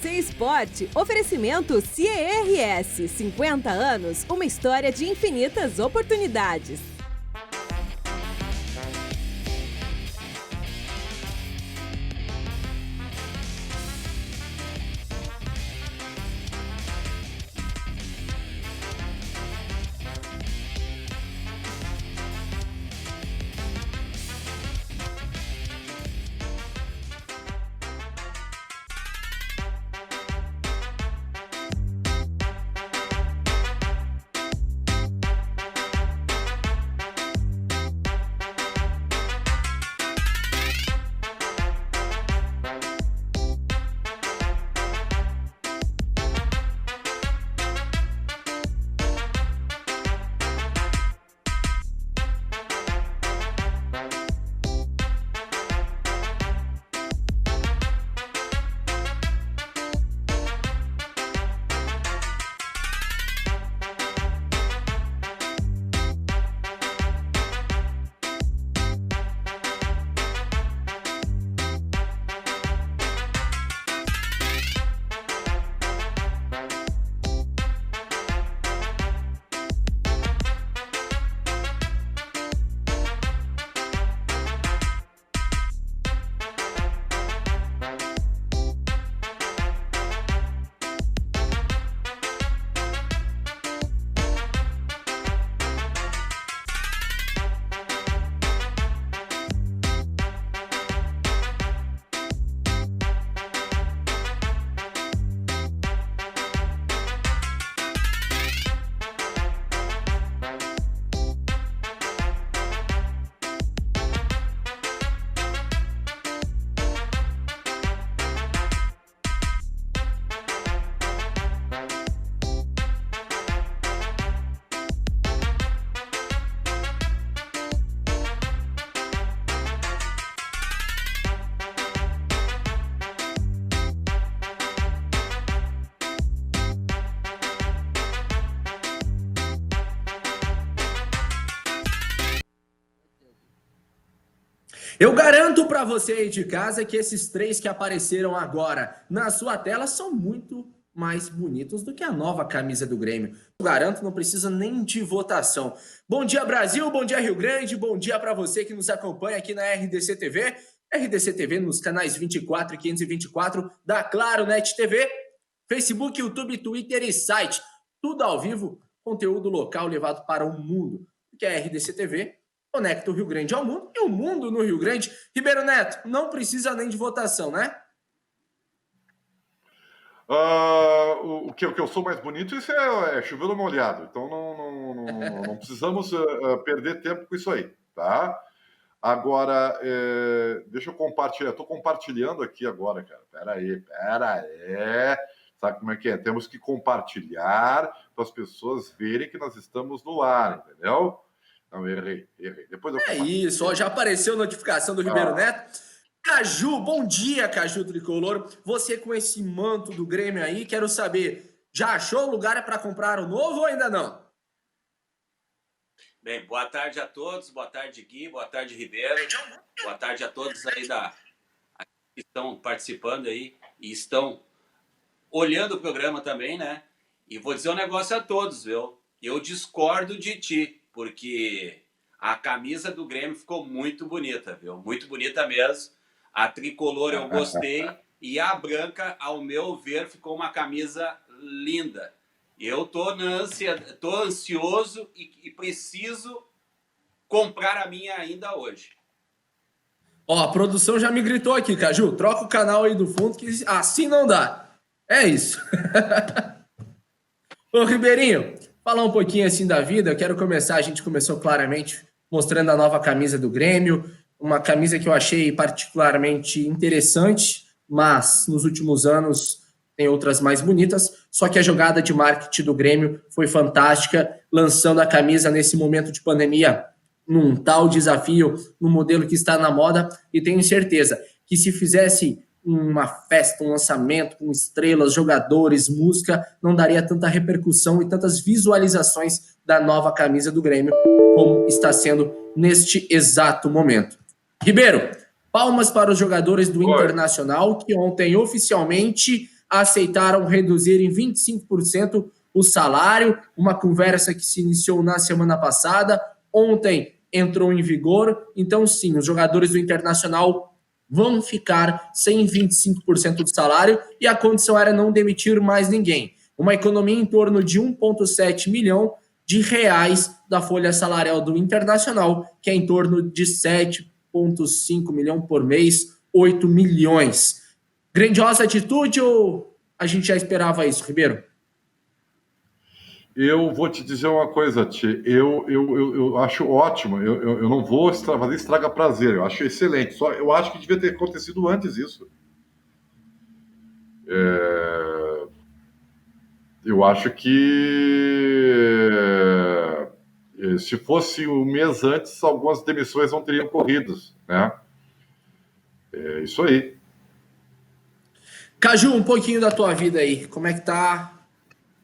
ABC Esporte, oferecimento CIERS, 50 anos, uma história de infinitas oportunidades. Eu garanto para você aí de casa que esses três que apareceram agora na sua tela são muito mais bonitos do que a nova camisa do Grêmio. Eu garanto, não precisa nem de votação. Bom dia, Brasil, bom dia, Rio Grande, bom dia para você que nos acompanha aqui na RDC TV. RDC TV nos canais 24 e 524 da Claro Net TV, Facebook, YouTube, Twitter e site. Tudo ao vivo, conteúdo local levado para o mundo. Porque a RDC TV conecta o Rio Grande ao mundo e o mundo no Rio Grande. Ribeiro Neto, não precisa nem de votação, né? O que eu sou mais bonito, isso é chover no molhado. Então não precisamos perder tempo com isso aí, tá? Agora, deixa eu compartilhar. Estou compartilhando aqui agora, cara. Pera aí. Sabe como é que é? Temos que compartilhar para as pessoas verem que nós estamos no ar, entendeu? Não, errei. Depois eu isso, ó, já apareceu a notificação do Ribeiro Neto. Caju, bom dia, Caju Tricolor. Você com esse manto do Grêmio aí, quero saber, já achou o lugar para comprar o novo ou ainda não? Bem, boa tarde a todos, boa tarde Gui, boa tarde Ribeiro, boa tarde a todos aí que estão participando aí e estão olhando o programa também, né? E vou dizer um negócio a todos, viu? Eu discordo de ti, porque a camisa do Grêmio ficou muito bonita, viu? Muito bonita mesmo. A tricolor eu gostei e a branca, ao meu ver, ficou uma camisa linda. Eu tô ansioso e preciso comprar a minha ainda hoje. Ó, a produção já me gritou aqui, Caju. Troca o canal aí do fundo, que assim não dá. É isso. Ô, Ribeirinho, falar um pouquinho assim da vida. Eu quero começar, a gente começou claramente mostrando a nova camisa do Grêmio. Uma camisa que eu achei particularmente interessante, mas nos últimos anos tem outras mais bonitas, só que a jogada de marketing do Grêmio foi fantástica, lançando a camisa nesse momento de pandemia, num tal desafio, num modelo que está na moda, e tenho certeza que se fizesse uma festa, um lançamento com estrelas, jogadores, música, não daria tanta repercussão e tantas visualizações da nova camisa do Grêmio, como está sendo neste exato momento. Ribeiro, palmas para os jogadores do Internacional, que ontem oficialmente aceitaram reduzir em 25% o salário, uma conversa que se iniciou na semana passada, ontem entrou em vigor, então sim, os jogadores do Internacional vão ficar sem 25% do salário e a condição era não demitir mais ninguém. Uma economia em torno de 1,7 milhão de reais da folha salarial do Internacional, que é em torno de 7,5 milhão por mês, 8 milhões. Grandiosa atitude ou a gente já esperava isso, Ribeiro? Eu vou te dizer uma coisa, Tchê. Eu acho ótimo. Eu não vou fazer estraga prazer. Eu acho excelente. Só eu acho que devia ter acontecido antes isso. Eu acho que se fosse um mês antes, algumas demissões não teriam ocorrido, né? É isso aí. Caju, um pouquinho da tua vida aí. Como é que tá?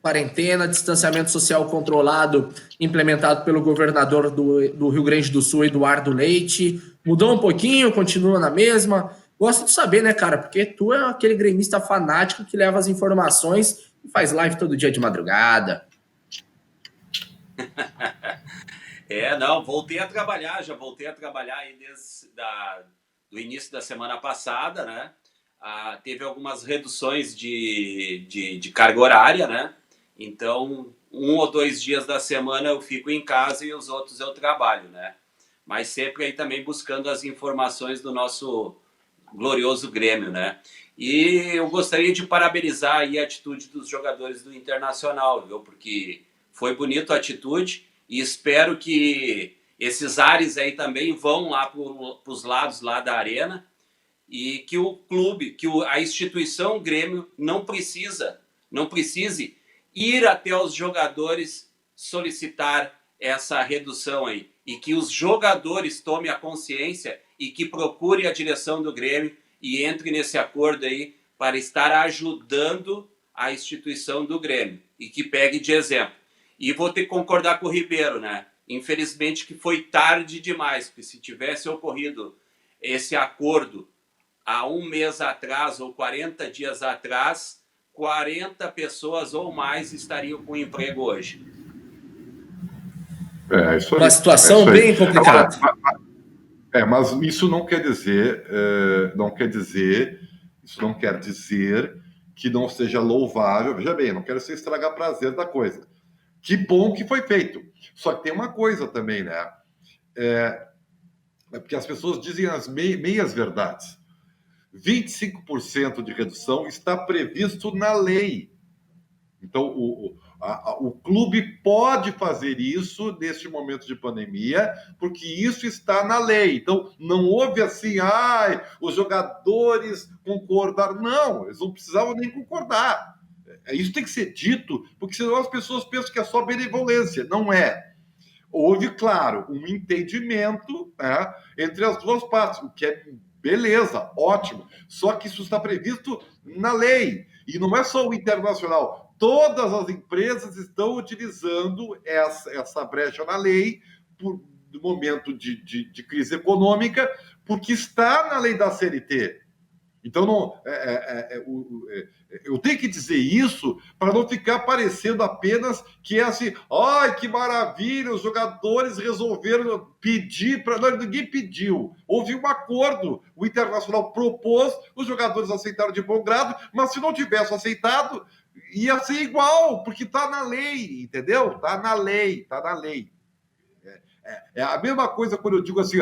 Quarentena, distanciamento social controlado, implementado pelo governador do Rio Grande do Sul, Eduardo Leite. Mudou um pouquinho, continua na mesma? Gosto de saber, né, cara? Porque tu é aquele gremista fanático que leva as informações e faz live todo dia de madrugada. Não, voltei a trabalhar aí desde do início da semana passada, né? Teve algumas reduções de carga horária, né? Então, 1 ou 2 dias da semana eu fico em casa e os outros eu trabalho, né? Mas sempre aí também buscando as informações do nosso glorioso Grêmio, né? E eu gostaria de parabenizar aí a atitude dos jogadores do Internacional, viu? Porque foi bonita a atitude e espero que esses ares aí também vão lá para os lados lá da arena e que o clube, a instituição Grêmio não precise ir até os jogadores solicitar essa redução aí e que os jogadores tomem a consciência e que procurem a direção do Grêmio e entre nesse acordo aí para estar ajudando a instituição do Grêmio e que pegue de exemplo. E vou ter que concordar com o Ribeiro, né? Infelizmente que foi tarde demais, porque se tivesse ocorrido esse acordo há 1 mês atrás ou 40 dias atrás, 40 pessoas ou mais estariam com emprego hoje. Isso aí. Uma situação bem complicada. Mas isso não quer dizer, que não seja louvável. Veja bem, não quero ser estragar prazer da coisa. Que bom que foi feito. Só que tem uma coisa também, né? Porque as pessoas dizem as meias verdades. 25% de redução está previsto na lei. Então, o clube pode fazer isso neste momento de pandemia, porque isso está na lei. Então, não houve assim, os jogadores concordaram. Não, eles não precisavam nem concordar. Isso tem que ser dito, porque senão as pessoas pensam que é só benevolência. Não é. Houve, claro, um entendimento, né, entre as duas partes, o que é beleza, ótimo. Só que isso está previsto na lei. E não é só o Internacional. Todas as empresas estão utilizando essa brecha na lei no momento de crise econômica, porque está na lei da CLT. Então, eu tenho que dizer isso para não ficar parecendo apenas que é assim, que maravilha, os jogadores resolveram pedir para... Não, ninguém pediu. Houve um acordo. O Internacional propôs, os jogadores aceitaram de bom grado, mas se não tivesse aceitado, ia ser igual, porque está na lei, entendeu? Está na lei. É a mesma coisa quando eu digo assim,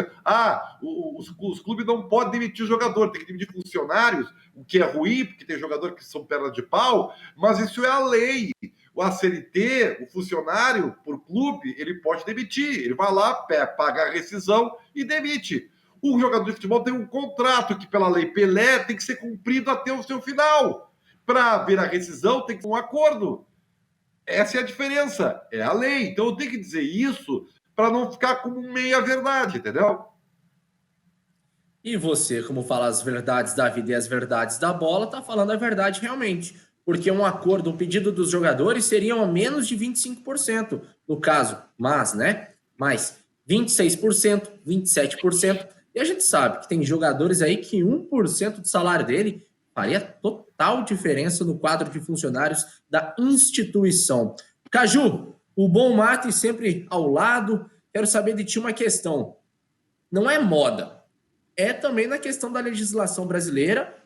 os clubes não podem demitir jogador, tem que demitir funcionários, o que é ruim, porque tem jogador que são perna de pau, mas isso é a lei. O CLT, o funcionário, por clube, ele pode demitir, ele vai lá, paga a rescisão e demite. O jogador de futebol tem um contrato que, pela lei Pelé, tem que ser cumprido até o seu final. Para haver a rescisão, tem que ter um acordo. Essa é a diferença, é a lei. Então eu tenho que dizer isso para não ficar como meia-verdade, entendeu? E você, como fala as verdades da vida e as verdades da bola, tá falando a verdade realmente. Porque um acordo, um pedido dos jogadores seriam a menos de 25%, no caso. Mas 26%, 27%. E a gente sabe que tem jogadores aí que 1% do salário dele Faria total diferença no quadro de funcionários da instituição. Caju, o bom mate sempre ao lado. Quero saber de ti uma questão. Não é moda, é também na questão da legislação brasileira.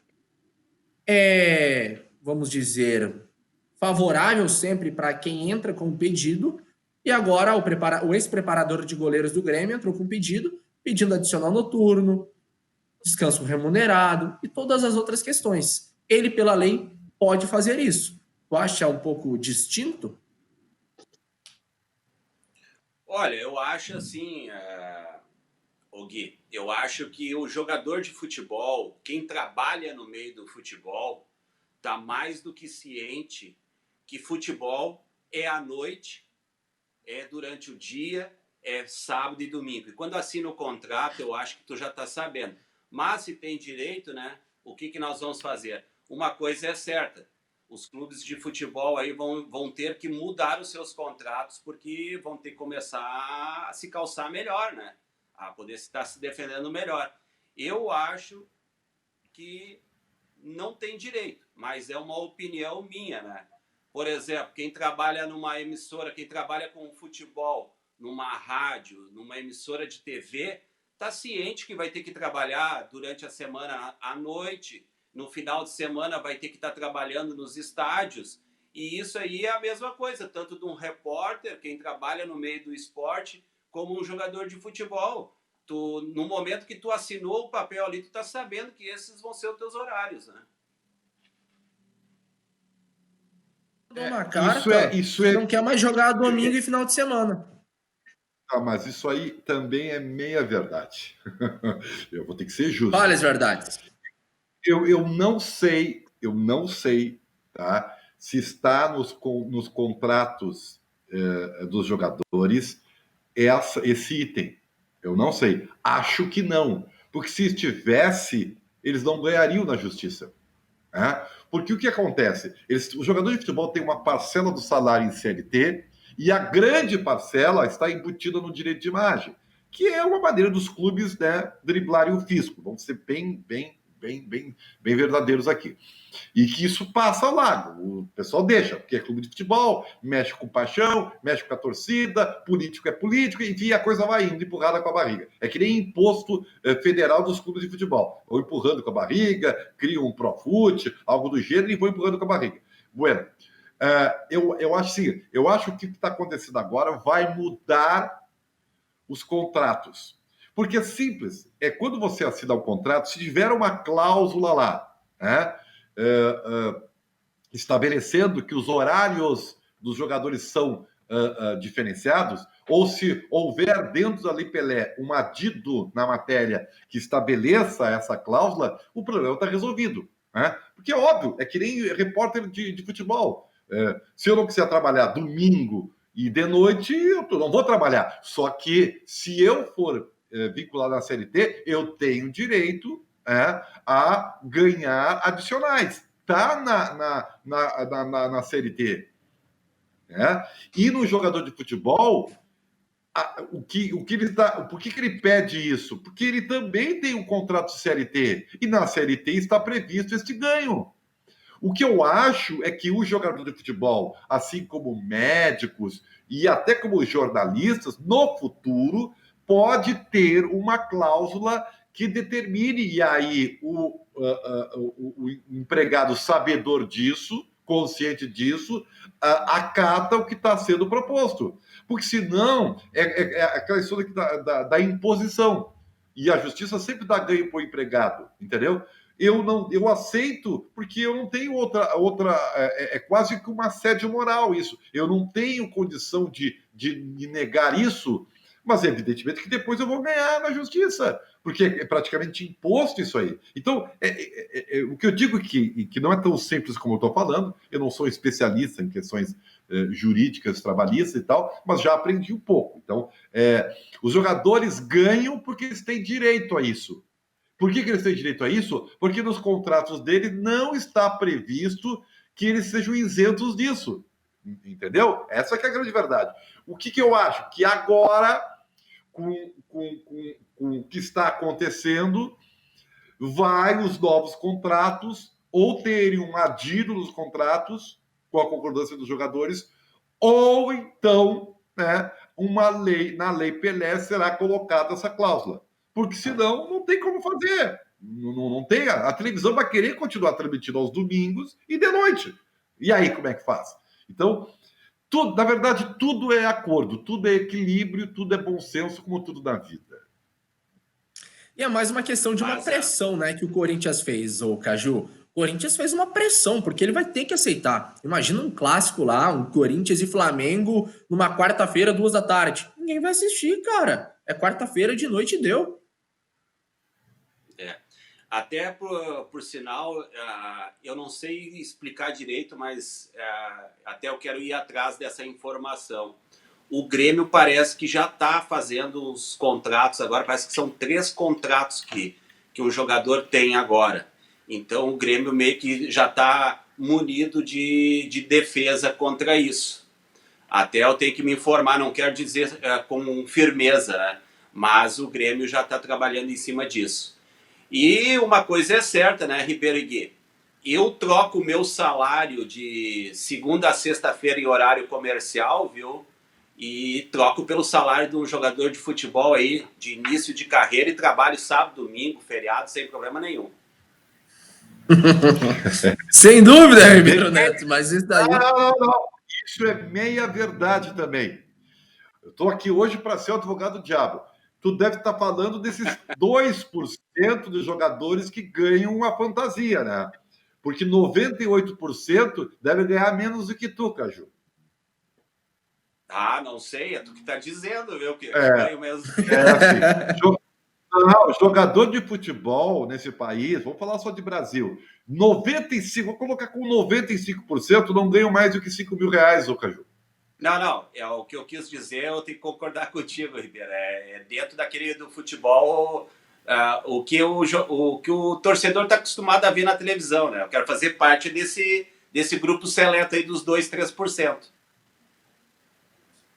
Vamos dizer, favorável sempre para quem entra com um pedido. E agora o ex-preparador de goleiros do Grêmio entrou com um pedido, pedindo adicional noturno, descanso remunerado e todas as outras questões. Ele, pela lei, pode fazer isso. Tu acha um pouco distinto? Olha, eu acho assim, Gui, eu acho que o jogador de futebol, quem trabalha no meio do futebol, está mais do que ciente que futebol é à noite, é durante o dia, é sábado e domingo. E quando assina o contrato, eu acho que tu já está sabendo. Mas se tem direito, né? O que nós vamos fazer? Uma coisa é certa. Os clubes de futebol aí vão ter que mudar os seus contratos porque vão ter que começar a se calçar melhor, né? A poder estar se defendendo melhor. Eu acho que não tem direito, mas é uma opinião minha, né? Por exemplo, quem trabalha numa emissora, quem trabalha com futebol, numa rádio, numa emissora de TV, está ciente que vai ter que trabalhar durante a semana à noite, no final de semana vai ter que estar trabalhando nos estádios, e isso aí é a mesma coisa, tanto de um repórter, quem trabalha no meio do esporte, como um jogador de futebol. No momento que tu assinou o papel ali, tu tá sabendo que esses vão ser os teus horários, né? Uma carta, isso é não quer mais jogar domingo e final de semana. Mas isso aí também é meia verdade. Eu vou ter que ser justo. Várias verdades. Eu não sei, tá? Se está nos contratos dos jogadores esse item. Eu não sei. Acho que não. Porque se estivesse, eles não ganhariam na justiça. Né? Porque o que acontece? Os jogadores de futebol têm uma parcela do salário em CLT e a grande parcela está embutida no direito de imagem, que é uma maneira dos clubes, né, driblarem o fisco. Vamos ser bem verdadeiros aqui. E que isso passa lá, o pessoal deixa, porque é clube de futebol, mexe com paixão, mexe com a torcida, político é político, enfim, a coisa vai indo, empurrada com a barriga. É que nem imposto federal dos clubes de futebol. Vão empurrando com a barriga, criam um Profut, algo do gênero, e vão empurrando com a barriga. Bueno, eu acho assim, eu acho que o que está acontecendo agora vai mudar os contratos. Porque é simples, é quando você assina um contrato, se tiver uma cláusula lá, né? Estabelecendo que os horários dos jogadores são diferenciados, ou se houver dentro da Lei Pelé um adido na matéria que estabeleça essa cláusula, o problema está resolvido. Né? Porque é óbvio, é que nem repórter de futebol. Se eu não quiser trabalhar domingo e de noite, eu não vou trabalhar. Só que se eu for vinculado à CLT, eu tenho direito a ganhar adicionais. Está na CLT. Né? E no jogador de futebol, por que ele pede isso? Porque ele também tem um contrato de CLT. E na CLT está previsto esse ganho. O que eu acho é que o jogador de futebol, assim como médicos e até como jornalistas, no futuro, pode ter uma cláusula que determine, e aí o empregado sabedor disso, consciente disso, acata o que está sendo proposto. Porque senão é aquela história da imposição. E a justiça sempre dá ganho para o empregado, entendeu? Eu aceito porque eu não tenho outra é quase que uma assédio moral isso. Eu não tenho condição de negar isso, mas evidentemente que depois eu vou ganhar na justiça, porque é praticamente imposto isso aí. Então, o que eu digo que não é tão simples como eu estou falando, eu não sou especialista em questões jurídicas, trabalhistas e tal, mas já aprendi um pouco. Então, os jogadores ganham porque eles têm direito a isso. Por que eles têm direito a isso? Porque nos contratos deles não está previsto que eles sejam isentos disso. Entendeu? Essa que é a grande verdade. O que eu acho? Que agora, com o que está acontecendo, os novos contratos ou terem um adiro nos contratos, com a concordância dos jogadores, ou então, né, na lei Pelé será colocada essa cláusula. Porque senão não tem como fazer. Não tem. A televisão vai querer continuar transmitindo aos domingos e de noite. E aí, como é que faz? Então, tudo, na verdade, tudo é acordo, tudo é equilíbrio, tudo é bom senso, como tudo na vida. E é mais uma questão de uma pressão, né, que o Corinthians fez, ô Caju. O Corinthians fez uma pressão, porque ele vai ter que aceitar. Imagina um clássico lá, um Corinthians e Flamengo, numa quarta-feira, 2 da tarde. Ninguém vai assistir, cara. É quarta-feira de noite e deu. Até por sinal, eu não sei explicar direito, mas até eu quero ir atrás dessa informação. O Grêmio parece que já está fazendo os contratos agora, parece que são 3 contratos que o jogador tem agora. Então o Grêmio meio que já está munido de defesa contra isso. Até eu tenho que me informar, não quero dizer com firmeza, né? Mas o Grêmio já está trabalhando em cima disso. E uma coisa é certa, né, Ribeiro e Gui? Eu troco o meu salário de segunda a sexta-feira em horário comercial, viu? E troco pelo salário de um jogador de futebol aí, de início de carreira, e trabalho sábado, domingo, feriado, sem problema nenhum. Sem dúvida, Ribeiro Neto, mas isso daí... Não. Isso é meia verdade também. Eu estou aqui hoje para ser o advogado do diabo. Tu deve estar falando desses 2% dos jogadores que ganham a fantasia, né? Porque 98% deve ganhar menos do que tu, Caju. Não sei, é tu que tá dizendo, viu? Que ganho mesmo. Assim. Jogador de futebol nesse país, vamos falar só de Brasil, 95%, vou colocar com 95%, não ganham mais do que R$5.000, ô Caju. Não, é o que eu quis dizer, eu tenho que concordar contigo, Ribeiro. É dentro daquele do futebol o que o torcedor está acostumado a ver na televisão, né? Eu quero fazer parte desse grupo seleto aí dos 2-3%.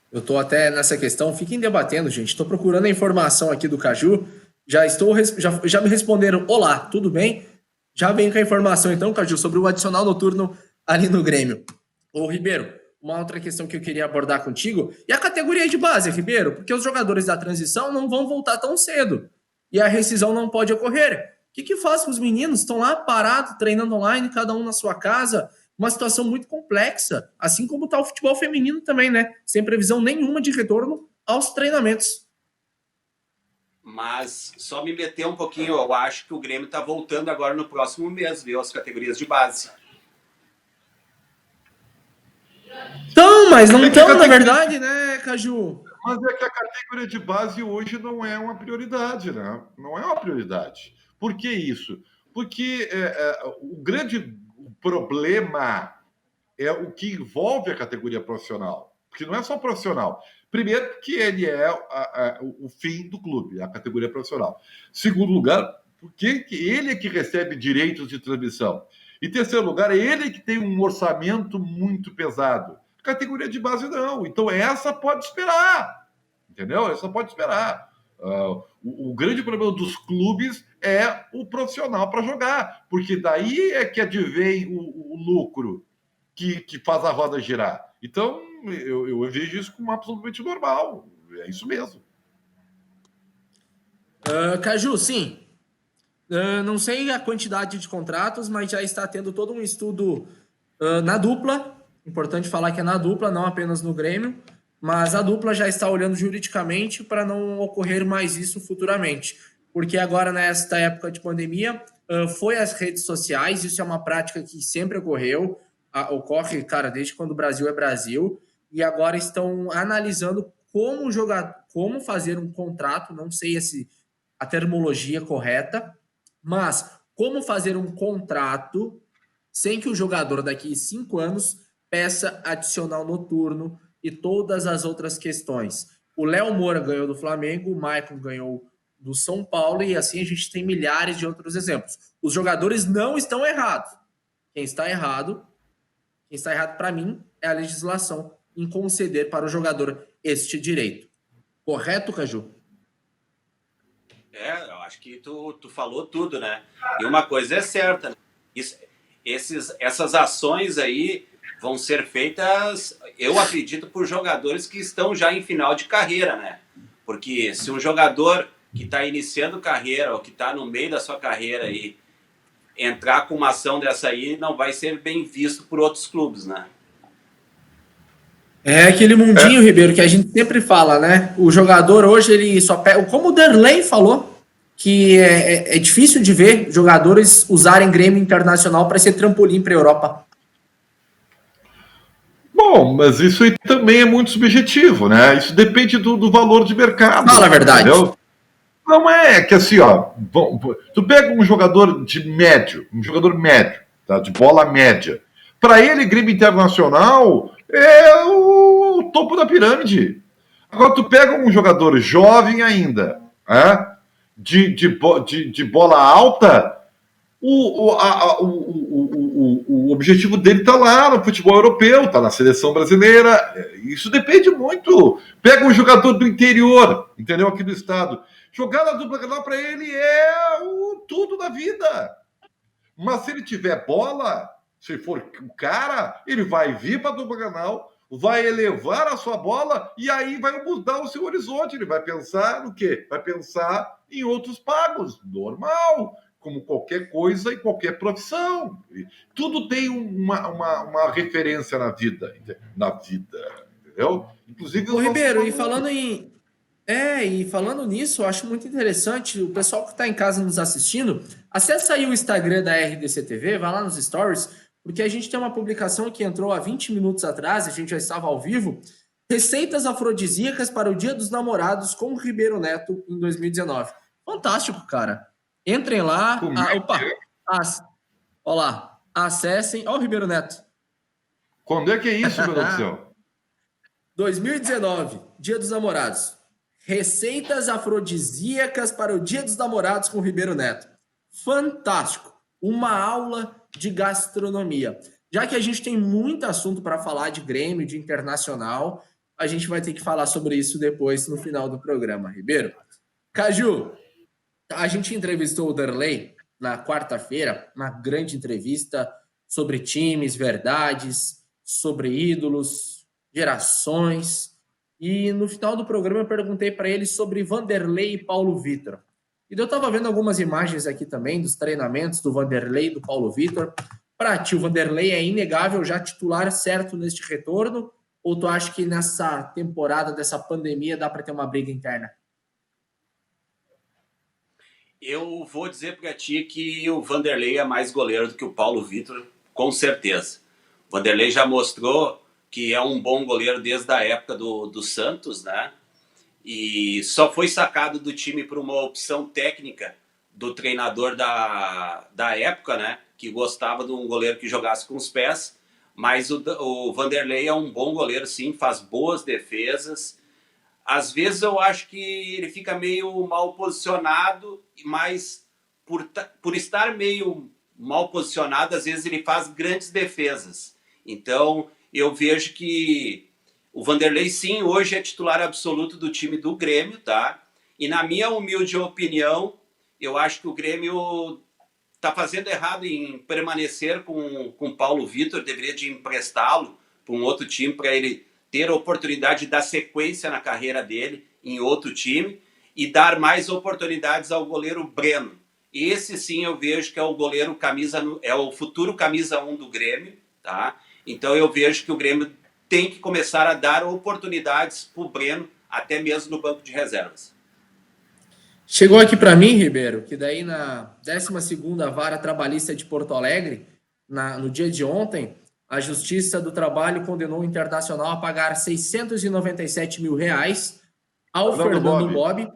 Eu tô até nessa questão, fiquem debatendo, gente. Estou procurando a informação aqui do Caju. Já me responderam, olá, tudo bem? Já venho com a informação então, Caju, sobre o adicional noturno ali no Grêmio. Ô, Ribeiro, uma outra questão que eu queria abordar contigo, e a categoria de base, Ribeiro, porque os jogadores da transição não vão voltar tão cedo, e a rescisão não pode ocorrer. O que faz com os meninos? Estão lá parados, treinando online, cada um na sua casa, uma situação muito complexa, assim como está o futebol feminino também, né? Sem previsão nenhuma de retorno aos treinamentos. Mas só me meter um pouquinho, eu acho que o Grêmio está voltando agora no próximo mês, viu? As categorias de base. Então, mas não estão, na verdade, né, Caju? Mas é que a categoria de base hoje não é uma prioridade, né? Não é uma prioridade. Por que isso? Porque o grande problema é o que envolve a categoria profissional. Porque não é só profissional. Primeiro, porque ele é o fim do clube, a categoria profissional. Segundo lugar, porque ele é que recebe direitos de transmissão. E terceiro lugar, ele que tem um orçamento muito pesado. Categoria de base não. Então essa pode esperar. Entendeu? Essa pode esperar. O grande problema dos clubes é o profissional para jogar. Porque daí é que advém o lucro que faz a roda girar. Então, eu vejo isso como absolutamente normal. É isso mesmo. Caju, sim. Não sei a quantidade de contratos, mas já está tendo todo um estudo na dupla. Importante falar que é na dupla, não apenas no Grêmio. Mas a dupla já está olhando juridicamente para não ocorrer mais isso futuramente. Porque agora, nesta época de pandemia, foi as redes sociais. Isso é uma prática que sempre ocorreu. Ocorre, cara, desde quando o Brasil é Brasil. E agora estão analisando como fazer um contrato. Não sei a terminologia correta, mas como fazer um contrato sem que o jogador daqui a 5 anos peça adicional noturno e todas as outras questões. O Léo Moura ganhou do Flamengo, o Maicon ganhou do São Paulo e assim a gente tem milhares de outros exemplos. Os jogadores não estão errados. Quem está errado para mim é a legislação em conceder para o jogador este direito. Correto, Caju? Eu acho que tu falou tudo, né? E uma coisa é certa, né? essas ações aí vão ser feitas, eu acredito, por jogadores que estão já em final de carreira, né? Porque se um jogador que está iniciando carreira ou que está no meio da sua carreira aí entrar com uma ação dessa aí, não vai ser bem visto por outros clubes, né? É aquele mundinho, Ribeiro, que a gente sempre fala, né? O jogador hoje, ele só pega. Como o Derlei falou, que é difícil de ver jogadores usarem Grêmio Internacional para ser trampolim para a Europa. Bom, mas isso aí também é muito subjetivo, né? Isso depende do valor de mercado. Fala a verdade. Entendeu? Não é que assim, ó. Tu pega um jogador de médio, tá? De bola média. Para ele, Grêmio Internacional é o topo da pirâmide. Agora, tu pega um jogador jovem ainda, de bola alta, o objetivo dele está lá no futebol europeu, está na seleção brasileira. Isso depende muito. Pega um jogador do interior, entendeu? Aqui do estado. Jogar na dupla Grenal para ele é o tudo da vida. Mas se ele tiver bola, se for o cara, ele vai vir para a dupla Grenal, vai elevar a sua bola e aí vai mudar o seu horizonte. Ele vai pensar no quê? Vai pensar em outros pagos. Normal. Como qualquer coisa e qualquer profissão. Tudo tem uma referência na vida. Entendeu? Inclusive... Ô, Ribeiro, e falando nisso, eu acho muito interessante, o pessoal que está em casa nos assistindo, acessa aí o Instagram da RDC TV, vai lá nos stories, porque a gente tem uma publicação que entrou há 20 minutos atrás, a gente já estava ao vivo, receitas afrodisíacas para o Dia dos Namorados com o Ribeiro Neto em 2019. Fantástico, cara. Entrem lá. Olha lá. Acessem. Olha o Ribeiro Neto. Quando é que é isso, meu Deus do céu? 2019, Dia dos Namorados. Receitas afrodisíacas para o Dia dos Namorados com o Ribeiro Neto. Fantástico. Uma aula de gastronomia. Já que a gente tem muito assunto para falar de Grêmio, de Internacional, a gente vai ter que falar sobre isso depois no final do programa, Ribeiro. Caju, a gente entrevistou o Derlei na quarta-feira, uma grande entrevista sobre times, verdades, sobre ídolos, gerações. E no final do programa eu perguntei para ele sobre Vanderlei e Paulo Vitor. E eu estava vendo algumas imagens aqui também dos treinamentos do Vanderlei e do Paulo Vitor. Para ti, o Vanderlei é inegável já titular certo neste retorno? Ou tu acha que nessa temporada dessa pandemia dá para ter uma briga interna? Eu vou dizer para ti que o Vanderlei é mais goleiro do que o Paulo Vitor, com certeza. O Vanderlei já mostrou que é um bom goleiro desde a época do Santos, né? E só foi sacado do time por uma opção técnica do treinador da época, né? Que gostava de um goleiro que jogasse com os pés. Mas o Vanderlei é um bom goleiro, sim, faz boas defesas. Às vezes eu acho que ele fica meio mal posicionado, mas por estar meio mal posicionado, às vezes ele faz grandes defesas. Então eu vejo que o Vanderlei, sim, hoje é titular absoluto do time do Grêmio, tá? E na minha humilde opinião, eu acho que o Grêmio está fazendo errado em permanecer com Paulo Vitor, deveria de emprestá-lo para um outro time para ele ter a oportunidade de dar sequência na carreira dele em outro time e dar mais oportunidades ao goleiro Breno. Esse sim eu vejo que é o goleiro é o futuro camisa 1 do Grêmio, tá? Então eu vejo que o Grêmio tem que começar a dar oportunidades para o Breno, até mesmo no banco de reservas. Chegou aqui para mim, Ribeiro, que daí na 12ª Vara Trabalhista de Porto Alegre, no dia de ontem, a Justiça do Trabalho condenou o Internacional a pagar R$697 mil ao Fernando Bob,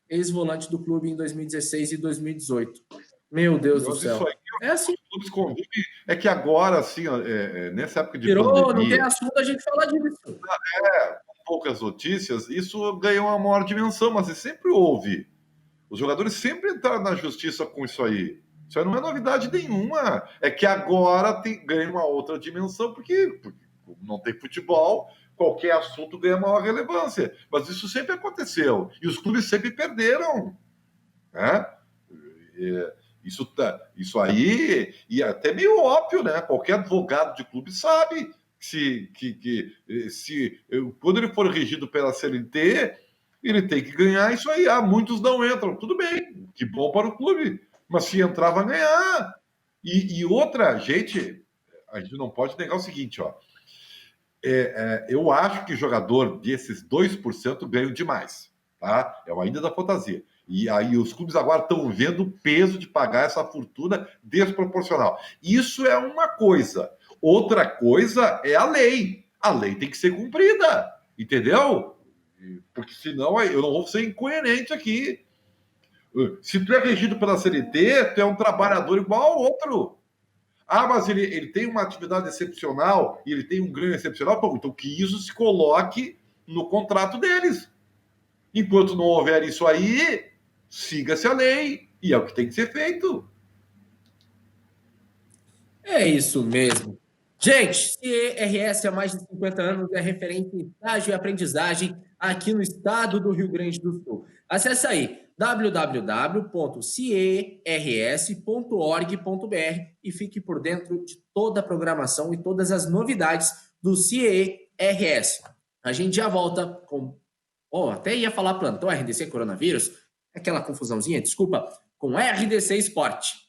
ex-volante do clube em 2016 e 2018. Meu Deus do céu. É assim. É que agora, assim, nessa época de pandemia... Não tem assunto a gente falar disso. Com poucas notícias, isso ganhou uma maior dimensão, mas sempre houve. Os jogadores sempre entraram na justiça com isso aí. Isso aí não é novidade nenhuma. É que agora ganha uma outra dimensão, porque não tem futebol, qualquer assunto ganha maior relevância. Mas isso sempre aconteceu. E os clubes sempre perderam. Né? Isso aí, e é até meio óbvio, né? Qualquer advogado de clube sabe quando ele for regido pela CLT, ele tem que ganhar isso aí. Muitos não entram. Tudo bem, que bom para o clube. Mas se entrar, vai ganhar. E outra, a gente não pode negar o seguinte, ó. Eu acho que jogador desses 2% ganham demais, tá? É ainda da fantasia. E aí os clubes agora estão vendo o peso de pagar essa fortuna desproporcional. Isso é uma coisa. Outra coisa é a lei. A lei tem que ser cumprida, entendeu? Porque senão eu não vou ser incoerente aqui. Se tu é regido pela CLT, tu é um trabalhador igual ao outro. Mas ele tem uma atividade excepcional e ele tem um ganho excepcional, então que isso se coloque no contrato deles. Enquanto não houver isso aí, siga-se a lei, e é o que tem que ser feito. É isso mesmo. Gente, CERS há mais de 50 anos é referente em estágio e aprendizagem aqui no estado do Rio Grande do Sul. Acesse aí www.ciers.org.br e fique por dentro de toda a programação e todas as novidades do CERS. A gente já volta com... até ia falar plantão RDC Coronavírus, aquela confusãozinha, desculpa, com RDC Esporte.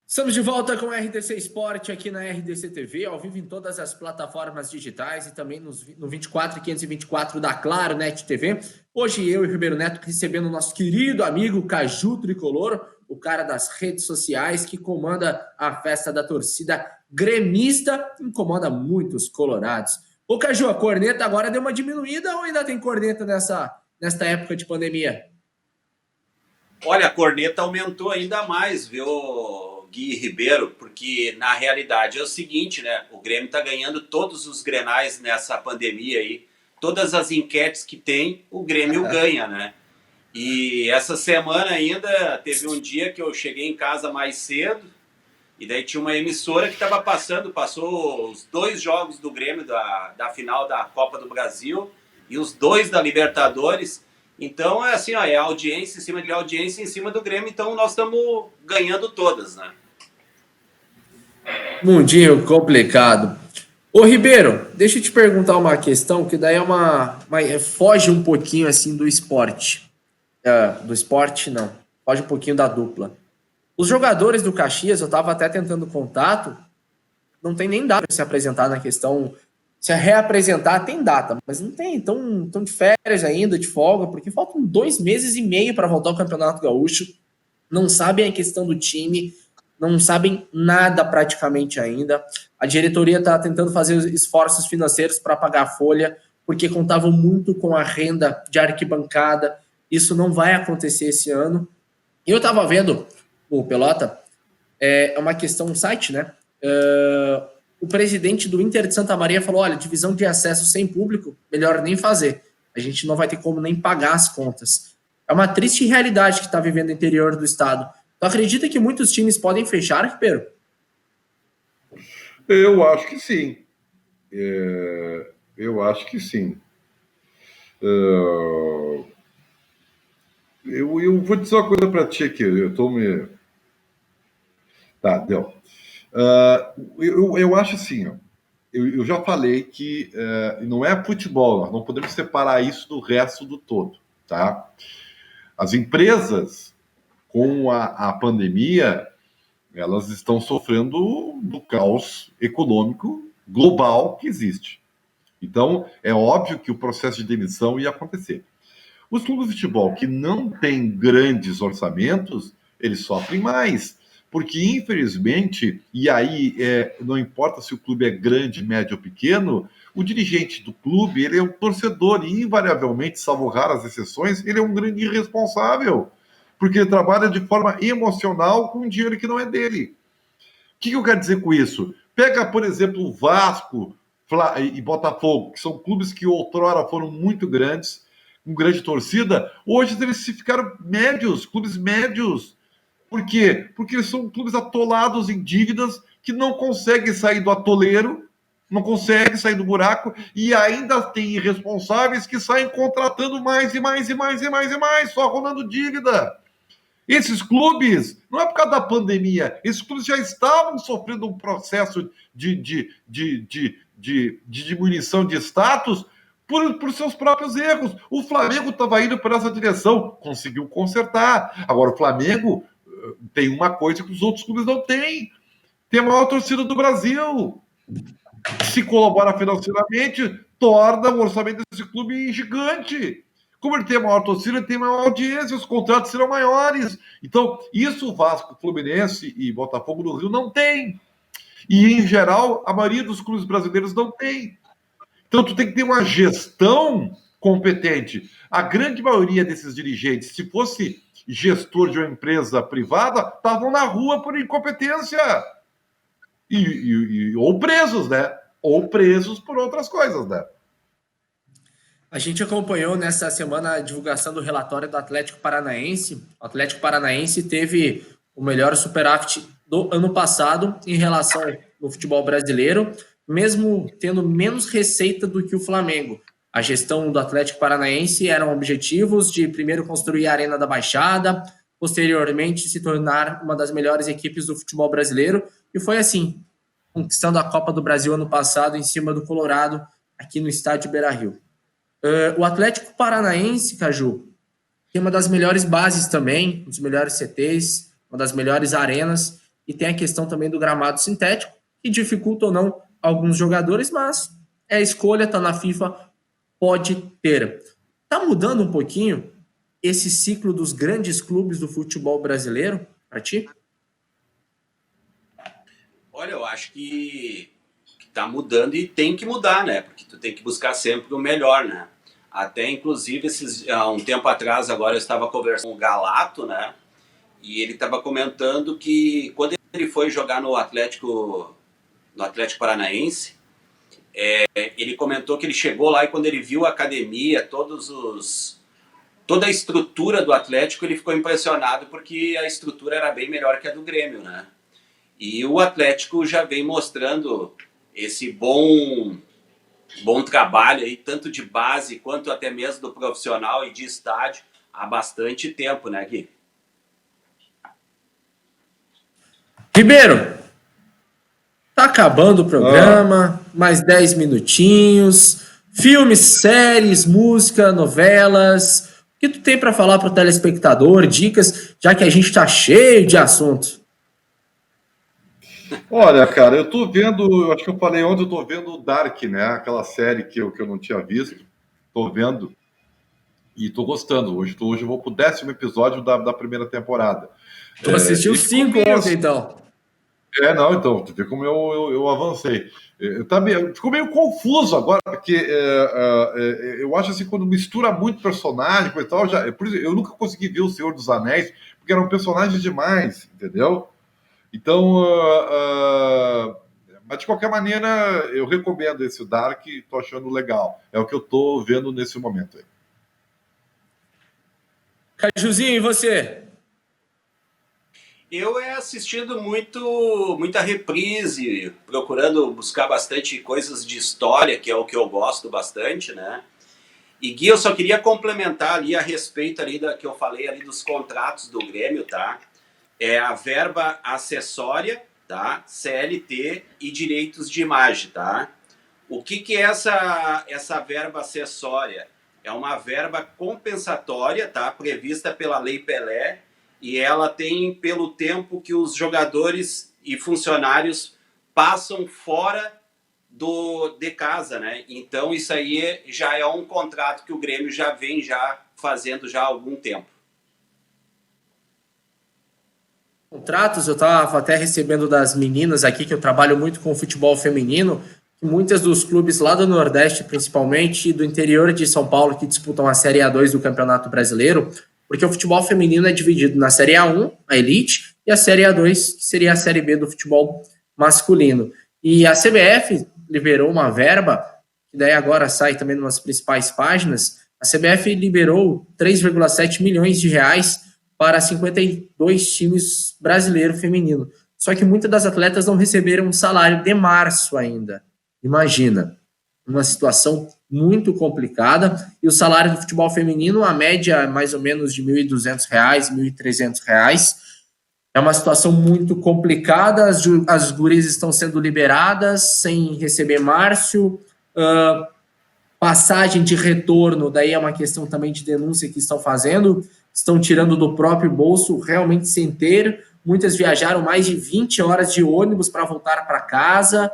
Estamos de volta com o RDC Esporte aqui na RDC TV, ao vivo em todas as plataformas digitais e também no 24 e 524 da Claro Net TV. Hoje eu e o Ribeiro Neto recebendo o nosso querido amigo Caju Tricolor, o cara das redes sociais que comanda a festa da torcida gremista, incomoda muitos colorados. Ô Caju, a corneta agora deu uma diminuída ou ainda tem corneta nesta época de pandemia? Olha, a corneta aumentou ainda mais, viu, Gui Ribeiro, porque na realidade é o seguinte, né? O Grêmio está ganhando todos os grenais nessa pandemia aí. Todas as enquetes que tem, o Grêmio ganha, né? E essa semana ainda teve um dia que eu cheguei em casa mais cedo e daí tinha uma emissora que estava passou os 2 jogos do Grêmio da final da Copa do Brasil e os 2 da Libertadores. Então, é assim, é audiência em cima de audiência em cima do Grêmio, então nós estamos ganhando todas, né? Mundinho complicado. Ô, Ribeiro, deixa eu te perguntar uma questão, que daí foge um pouquinho, assim, do esporte. Do esporte, não. Foge um pouquinho da dupla. Os jogadores do Caxias, eu tava até tentando contato, não tem nem data para se apresentar na questão... Se reapresentar, tem data, mas não tem. Estão de férias ainda, de folga, porque faltam 2 meses e meio para voltar ao Campeonato Gaúcho. Não sabem a questão do time, não sabem nada praticamente ainda. A diretoria está tentando fazer esforços financeiros para pagar a folha, porque contavam muito com a renda de arquibancada. Isso não vai acontecer esse ano. E eu estava vendo, o Pelota, é uma questão, um site, né? O presidente do Inter de Santa Maria falou, olha, divisão de acesso sem público, melhor nem fazer. A gente não vai ter como nem pagar as contas. É uma triste realidade que está vivendo o interior do estado. Tu acredita que muitos times podem fechar, Ribeiro? Eu acho que sim. Eu acho que sim. Eu vou dizer uma coisa para ti aqui. Eu tô me... Tá, deu. Eu acho assim, ó, eu já falei que não é futebol, nós não podemos separar isso do resto do todo, tá? As empresas, com a pandemia, elas estão sofrendo do caos econômico global que existe. Então, é óbvio que o processo de demissão ia acontecer. Os clubes de futebol que não têm grandes orçamentos, eles sofrem mais. Porque, infelizmente, e aí não importa se o clube é grande, médio ou pequeno, o dirigente do clube, ele é um torcedor e, invariavelmente, salvo raras exceções, ele é um grande irresponsável, porque ele trabalha de forma emocional com dinheiro que não é dele. O que eu quero dizer com isso? Pega, por exemplo, o Vasco, e Botafogo, que são clubes que outrora foram muito grandes, com grande torcida, hoje eles ficaram médios, clubes médios. Por quê? Porque eles são clubes atolados em dívidas que não conseguem sair do atoleiro, não conseguem sair do buraco e ainda tem irresponsáveis que saem contratando mais e mais, só rolando dívida. Esses clubes, não é por causa da pandemia, esses clubes já estavam sofrendo um processo de diminuição de status por seus próprios erros. O Flamengo estava indo por essa direção, conseguiu consertar. Agora, o Flamengo tem uma coisa que os outros clubes não têm. Tem a maior torcida do Brasil. Se colabora financeiramente, torna o orçamento desse clube gigante. Como ele tem a maior torcida, ele tem maior audiência, os contratos serão maiores. Então, isso o Vasco, Fluminense e Botafogo do Rio não tem. E, em geral, a maioria dos clubes brasileiros não tem. Então, tu tem que ter uma gestão competente. A grande maioria desses dirigentes, se fosse gestor de uma empresa privada, estavam na rua por incompetência. Ou presos, né? Ou presos por outras coisas, né? A gente acompanhou nessa semana a divulgação do relatório do Atlético Paranaense. O Atlético Paranaense teve o melhor superávit do ano passado em relação ao futebol brasileiro, mesmo tendo menos receita do que o Flamengo. A gestão do Atlético Paranaense eram objetivos de primeiro construir a Arena da Baixada, posteriormente se tornar uma das melhores equipes do futebol brasileiro, e foi assim, conquistando a Copa do Brasil ano passado em cima do Colorado, aqui no estádio Beira-Rio. O Atlético Paranaense, Caju, tem uma das melhores bases também, um dos melhores CTs, uma das melhores arenas, e tem a questão também do gramado sintético, que dificulta ou não alguns jogadores, mas é escolha, tá na FIFA, pode ter. Tá mudando um pouquinho esse ciclo dos grandes clubes do futebol brasileiro, para ti? Olha, eu acho que tá mudando e tem que mudar, né? Porque tu tem que buscar sempre o melhor, né? Até, inclusive, há um tempo atrás, agora eu estava conversando com o Galato, né? E ele estava comentando que quando ele foi jogar no Atlético Paranaense, ele comentou que ele chegou lá e quando ele viu a academia, toda a estrutura do Atlético, ele ficou impressionado porque a estrutura era bem melhor que a do Grêmio, né? E o Atlético já vem mostrando esse bom trabalho aí, tanto de base quanto até mesmo do profissional e de estádio, há bastante tempo, né, Gui? Ribeiro, tá acabando o programa, mais 10 minutinhos, filmes, séries, música, novelas, o que tu tem para falar pro telespectador, dicas, já que a gente tá cheio de assunto? Olha, cara, eu tô vendo, eu acho que eu falei ontem, eu tô vendo o Dark, né? Aquela série que eu não tinha visto. Tô vendo e tô gostando. Hoje eu vou pro 10º episódio da primeira temporada. Tu assistiu 5 ontem, então. Não, então, tu vê como eu avancei. Ficou meio confuso agora, porque eu acho assim, quando mistura muito personagem e tal, por isso, eu nunca consegui ver O Senhor dos Anéis, porque eram personagens demais, entendeu? Então, mas de qualquer maneira, eu recomendo esse Dark, tô achando legal. É o que eu tô vendo nesse momento aí. Cajuzinho, e você? Eu assistindo muita reprise, procurando buscar bastante coisas de história, que é o que eu gosto bastante, né? E Gui, eu só queria complementar ali a respeito ali da que eu falei ali dos contratos do Grêmio, tá? É a verba acessória, tá? CLT e direitos de imagem, tá? O que é essa verba acessória? É uma verba compensatória, tá? Prevista pela Lei Pelé, e ela tem pelo tempo que os jogadores e funcionários passam fora de casa, né? Então isso aí já é um contrato que o Grêmio já vem fazendo já há algum tempo. Contratos, eu estava até recebendo das meninas aqui, que eu trabalho muito com futebol feminino, que muitas dos clubes lá do Nordeste, principalmente, e do interior de São Paulo, que disputam a Série A2 do Campeonato Brasileiro, porque o futebol feminino é dividido na Série A1, a Elite, e a Série A2, que seria a Série B do futebol masculino. E a CBF liberou uma verba, que daí agora sai também nas principais páginas. A CBF liberou 3,7 milhões de reais para 52 times brasileiros femininos. Só que muitas das atletas não receberam um salário de março ainda. Imagina, uma situação muito complicada. E o salário do futebol feminino, a média é mais ou menos de R$ 1.200, R$ 1.300. É uma situação muito complicada. As gurias estão sendo liberadas sem receber março. Passagem de retorno, daí é uma questão também de denúncia que estão fazendo. Estão tirando do próprio bolso, realmente sem ter. Muitas viajaram mais de 20 horas de ônibus para voltar para casa.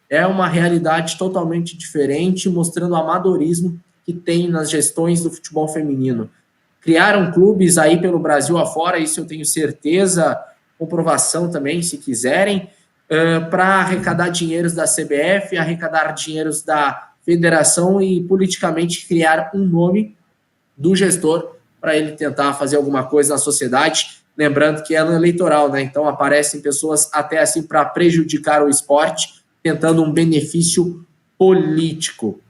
É uma realidade totalmente diferente, mostrando o amadorismo que tem nas gestões do futebol feminino. Criaram clubes aí pelo Brasil afora, isso eu tenho certeza, comprovação também, se quiserem, para arrecadar dinheiros da CBF, arrecadar dinheiros da federação e politicamente criar um nome do gestor para ele tentar fazer alguma coisa na sociedade. Lembrando que é ano eleitoral, né? Então aparecem pessoas até assim para prejudicar o esporte, tentando um benefício político.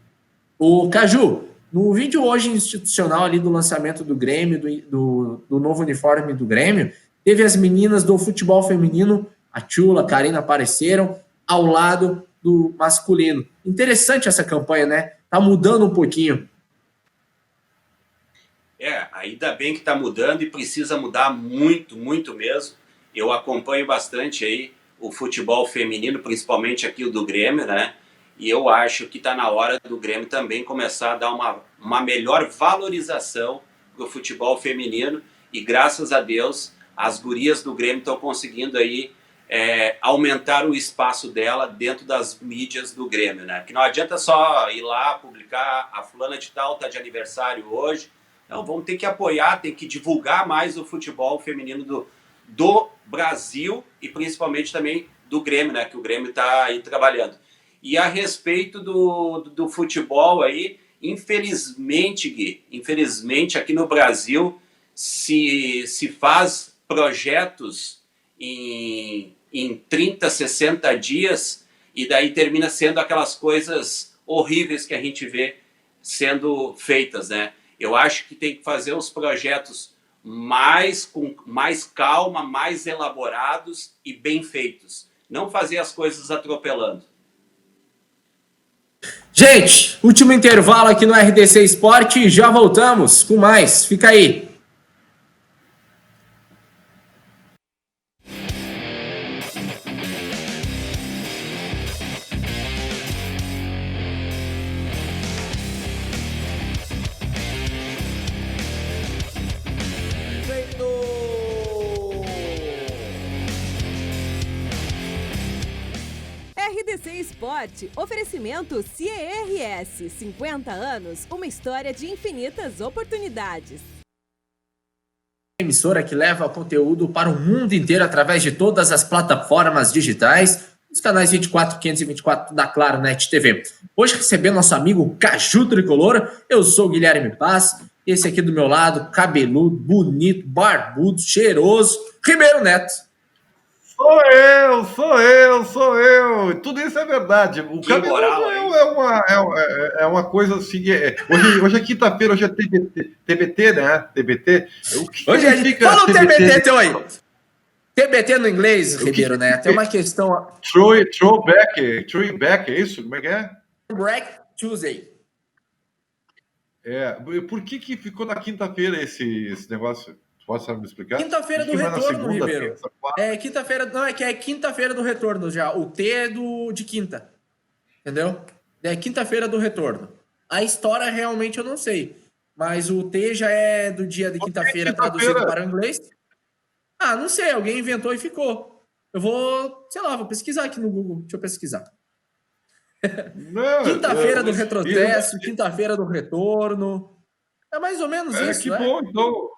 O Caju, no vídeo hoje institucional ali do lançamento do Grêmio, do novo uniforme do Grêmio, teve as meninas do futebol feminino, a Tchula, a Karina apareceram ao lado do masculino. Interessante essa campanha, né? Tá mudando um pouquinho. Ainda bem que tá mudando e precisa mudar muito, muito mesmo. Eu acompanho bastante aí o futebol feminino, principalmente aqui o do Grêmio, né? E eu acho que está na hora do Grêmio também começar a dar uma melhor valorização para o futebol feminino. E graças a Deus, as gurias do Grêmio estão conseguindo aí aumentar o espaço dela dentro das mídias do Grêmio, né? Que não adianta só ir lá publicar a fulana de tal tá de aniversário hoje. Não, vamos ter que apoiar, tem que divulgar mais o futebol feminino do Brasil e principalmente também do Grêmio, né? Que o Grêmio está aí trabalhando. E a respeito do futebol aí, infelizmente, Gui, aqui no Brasil se faz projetos em 30, 60 dias e daí termina sendo aquelas coisas horríveis que a gente vê sendo feitas, né? Eu acho que tem que fazer os projetos com mais calma, mais elaborados e bem feitos. Não fazer as coisas atropelando. Gente, último intervalo aqui no RDC Esporte, já voltamos com mais. Fica aí. RDC Esporte, oferecimento CERS, 50 anos, uma história de infinitas oportunidades. Emissora que leva conteúdo para o mundo inteiro através de todas as plataformas digitais, os canais 24, 524 da Claro Net TV. Hoje recebendo nosso amigo Caju Tricolor, eu sou o Guilherme Paz, esse aqui do meu lado, cabeludo, bonito, barbudo, cheiroso, Ribeiro Neto. Sou eu. Tudo isso é verdade. O cabelo é uma coisa assim. Hoje é quinta-feira, hoje é TBT, né? TBT. Hoje é fica fala o TBT teu aí. TBT no inglês, Ribeiro Neto. É uma questão. Throwback, é isso? Como é que é? Throwback Tuesday. Por que ficou na quinta-feira esse negócio? Pode me explicar? Quinta-feira do retorno, Ribeiro. Quinta-feira, não, é que é quinta-feira do retorno já. O T é de quinta. Entendeu? É quinta-feira do retorno. A história realmente eu não sei. Mas o T já é do dia de quinta-feira traduzido para o inglês. Ah, não sei. Alguém inventou e ficou. Eu vou, vou pesquisar aqui no Google. Deixa eu pesquisar. Quinta-feira do retrocesso, quinta-feira do retorno. É mais ou menos isso, que bom, então.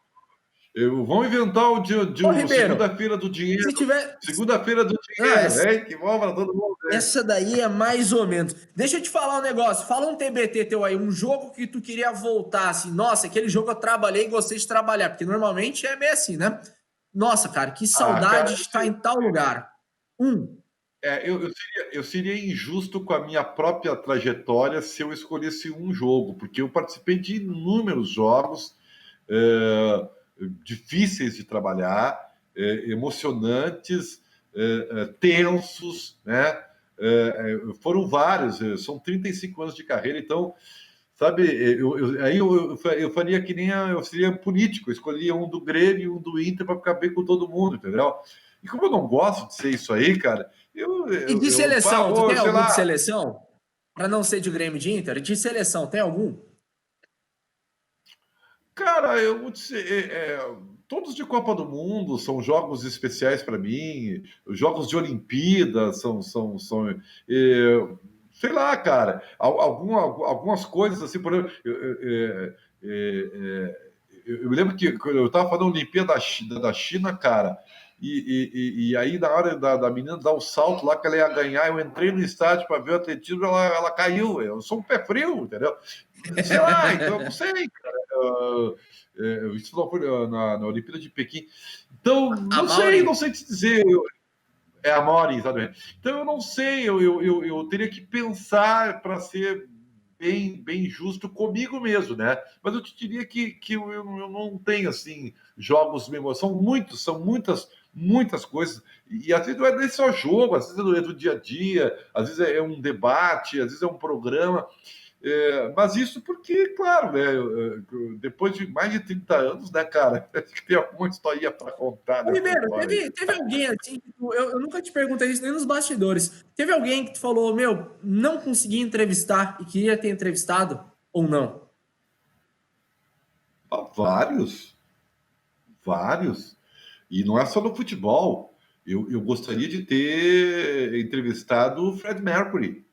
Vão inventar o dia segunda-feira do dinheiro. Se tiver... Segunda-feira do dinheiro. Que bom para todo mundo. Essa daí é mais ou menos. Deixa eu te falar um negócio. Fala um TBT teu aí. Um jogo que tu queria voltar, assim. Nossa, aquele jogo eu trabalhei e gostei de trabalhar. Porque normalmente é meio assim, né? Nossa, cara, que saudade de estar em tal lugar. Eu seria injusto com a minha própria trajetória se eu escolhesse um jogo, porque eu participei de inúmeros jogos é, difíceis de trabalhar, emocionantes, tensos, né? Foram vários, são 35 anos de carreira, então, sabe, eu faria que nem eu seria político, eu escolhia um do Grêmio e um do Inter para ficar bem com todo mundo, entendeu? E como eu não gosto de ser isso aí, cara, E de seleção, tu tem sei algum de lá. seleção? Para não ser de Grêmio e de Inter? De seleção, tem algum? Cara, eu vou dizer, todos de Copa do Mundo são jogos especiais para mim. Os jogos de Olimpíada são sei lá, cara. Algumas coisas assim, por exemplo, eu me lembro que quando eu estava fazendo a Olimpíada da China, cara. E aí, na hora da menina dar o salto lá que ela ia ganhar, eu entrei no estádio para ver o atletismo, ela caiu. Eu sou um pé frio, entendeu? Sei lá, então eu não sei, cara. Isso não foi na Olimpíada de Pequim. Então, A não Mauri, sei te dizer. É a Mori, exatamente. Então, eu não sei, eu teria que pensar para ser bem justo comigo mesmo, né? Mas eu te diria que eu não tenho, assim, jogos mesmo. São muitas coisas. E às vezes não é nem só jogo, às vezes é do dia a dia, às vezes é um debate, às vezes é um programa. Mas isso porque, claro, né, depois de mais de 30 anos, né, cara, acho que tem alguma história para contar Ô, nessa Ribeiro, história aí. teve alguém assim, que eu nunca te perguntei isso nem nos bastidores. Teve alguém que tu falou, meu, não consegui entrevistar e queria ter entrevistado ou não? Vários, vários. E não é só no futebol. Eu gostaria de ter entrevistado o Fred Mercury.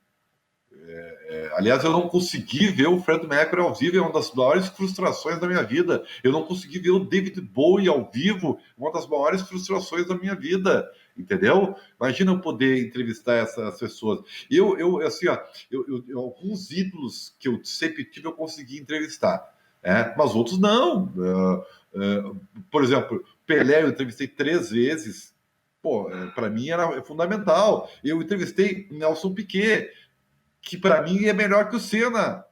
Aliás, eu não consegui ver o Fred Mercury ao vivo, é uma das maiores frustrações da minha vida. Eu não consegui ver o David Bowie ao vivo, uma das maiores frustrações da minha vida. Entendeu? Imagina eu poder entrevistar essas pessoas. Assim, ó, alguns ídolos que eu sempre tive, eu consegui entrevistar. Mas outros não. Por exemplo, Pelé eu entrevistei 3 vezes. Pô, para mim era fundamental. Eu entrevistei Nelson Piquet, que para mim é melhor que o Senna.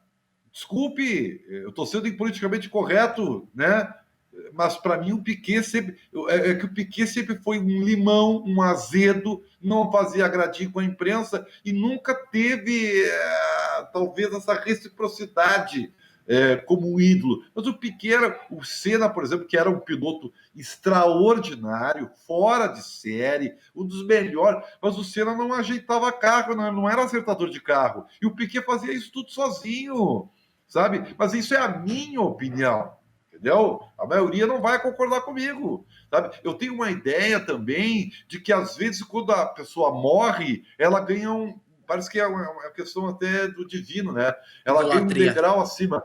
Desculpe, eu estou sendo politicamente correto, né? Mas para mim o Piquet sempre que o Piquet sempre foi um limão, um azedo, não fazia agradinho com a imprensa e nunca teve talvez essa reciprocidade como ídolo. Mas o Piquet era o Senna, por exemplo, que era um piloto extraordinário, fora de série, um dos melhores, mas o Senna não ajeitava carro, não era acertador de carro. E o Piquet fazia isso tudo sozinho, sabe? Mas isso é a minha opinião. Entendeu? A maioria não vai concordar comigo, sabe? Eu tenho uma ideia também de que às vezes quando a pessoa morre, ela ganha parece que é uma questão até do divino, né? Ela ganha um Idolatria. degrau acima.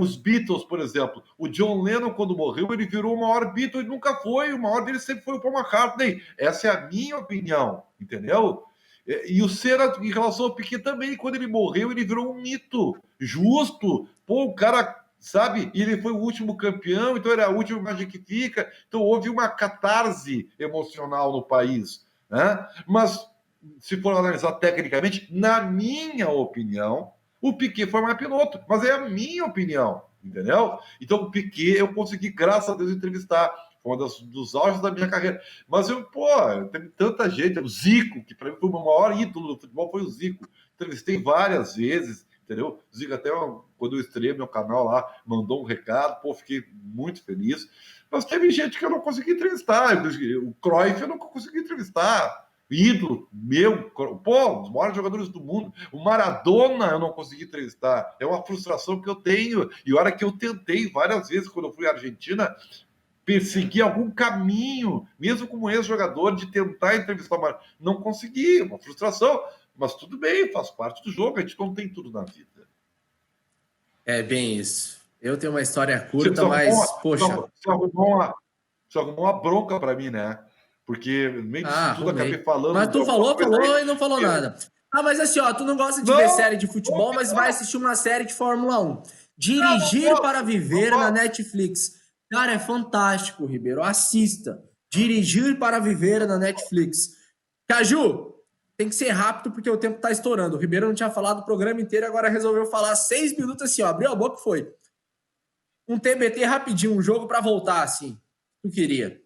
Os Beatles, por exemplo, o John Lennon, quando morreu, ele virou o maior Beatle e nunca foi. O maior dele sempre foi o Paul McCartney. Essa é a minha opinião, entendeu? E o Senna, em relação ao Piquet também, quando ele morreu, ele virou um mito. Justo. Pô, o cara, sabe? E ele foi o último campeão, então era a última imagem que fica. Então houve uma catarse emocional no país, né? Mas, se for analisar tecnicamente, na minha opinião, o Piquet foi mais piloto, mas é a minha opinião, entendeu? Então, o Piquet eu consegui, graças a Deus, entrevistar. Foi um dos auges da minha carreira. Mas teve tanta gente. O Zico, que para mim foi o maior ídolo do futebol, foi o Zico. Entrevistei várias vezes, entendeu? O Zico, até quando eu estreiei meu canal lá, mandou um recado, fiquei muito feliz. Mas teve gente que eu não consegui entrevistar. O Cruyff eu não consegui entrevistar. Ídolo meu, um dos maiores jogadores do mundo. O Maradona eu não consegui entrevistar. É uma frustração que eu tenho. E olha que eu tentei várias vezes, quando eu fui à Argentina, perseguir algum caminho, mesmo como ex-jogador, de tentar entrevistar o Maradona. Não consegui, uma frustração. Mas tudo bem, faz parte do jogo. A gente não tem tudo na vida. É bem isso. Eu tenho uma história Você, curta, mas, poxa. você arrumou uma bronca para mim, né? Porque no meio disso tudo acabei Arrumei. falando Mas de tu alguma coisa falou aí. e não falou nada. Ah, mas assim, ó, tu não gosta de ver Não, série de futebol, mas vai assistir uma série de Fórmula 1. não Dirigir para posso, não Viver na posso. Netflix. Cara, é fantástico, Ribeiro. Assista. Dirigir para Viver na Netflix. Caju, tem que ser rápido porque o tempo tá estourando. O Ribeiro não tinha falado o programa inteiro, agora resolveu falar 6 minutos assim, ó, abriu a boca e foi. Um TBT rapidinho, um jogo para voltar assim. Tu queria?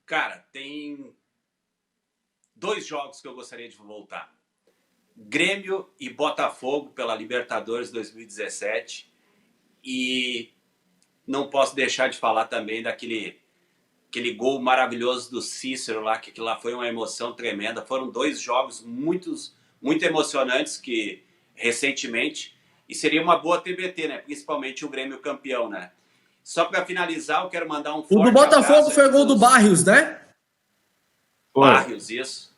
Cara, tem 2 jogos que eu gostaria de voltar. Grêmio e Botafogo pela Libertadores 2017. E não posso deixar de falar também daquele gol maravilhoso do Cícero lá, que aquilo lá foi uma emoção tremenda. Foram 2 jogos muito emocionantes que recentemente, e seria uma boa TBT, né? Principalmente o Grêmio campeão, né? Só para finalizar, eu quero mandar um forte abraço. O do Botafogo foi o gol do Barrios, né? Barrios, isso.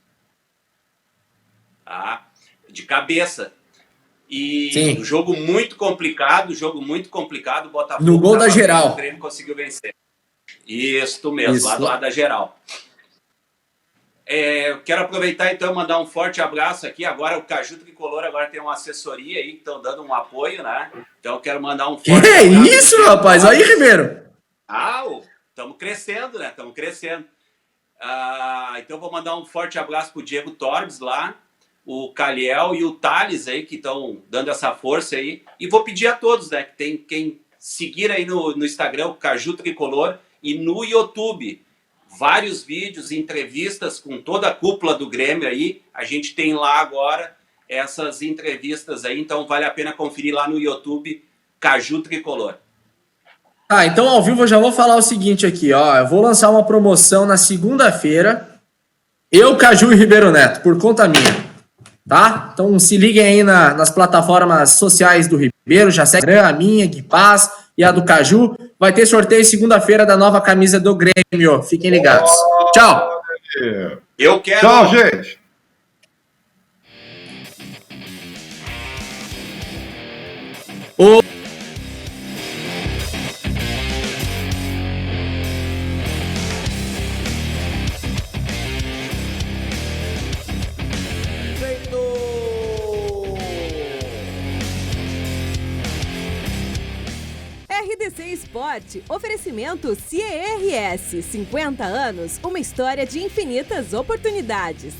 Ah, de cabeça. E Sim. Um jogo muito complicado, o Botafogo no gol da geral. O Grêmio conseguiu vencer. Isso mesmo, Isso. lá do lado da geral. Eu quero aproveitar então e mandar um forte abraço aqui. Agora o Caju Tricolor agora tem uma assessoria aí, que estão dando um apoio, né? Então eu quero mandar um forte abraço. Que isso, rapaz? Aí, Ribeiro. Estamos crescendo, né? Estamos crescendo. Então eu vou mandar um forte abraço pro Diego Torbes lá, o Caliel e o Thales aí, que estão dando essa força aí. E vou pedir a todos, né? Que tem quem seguir aí no Instagram, o Caju Tricolor, e no YouTube. Vários vídeos, entrevistas com toda a cúpula do Grêmio aí. A gente tem lá agora essas entrevistas aí, então vale a pena conferir lá no YouTube, Caju Tricolor. Então ao vivo eu já vou falar o seguinte aqui, ó. Eu vou lançar uma promoção na segunda-feira. Eu, Caju e Ribeiro Neto, por conta minha. Tá? Então se liguem aí nas plataformas sociais do Ribeiro, já segue a minha, Gui Paz e a do Caju. Vai ter sorteio segunda-feira da nova camisa do Grêmio. Fiquem ligados. Tchau. Eu quero... Tchau, gente. RDC Esporte, oferecimento CIERS, 50 anos, uma história de infinitas oportunidades.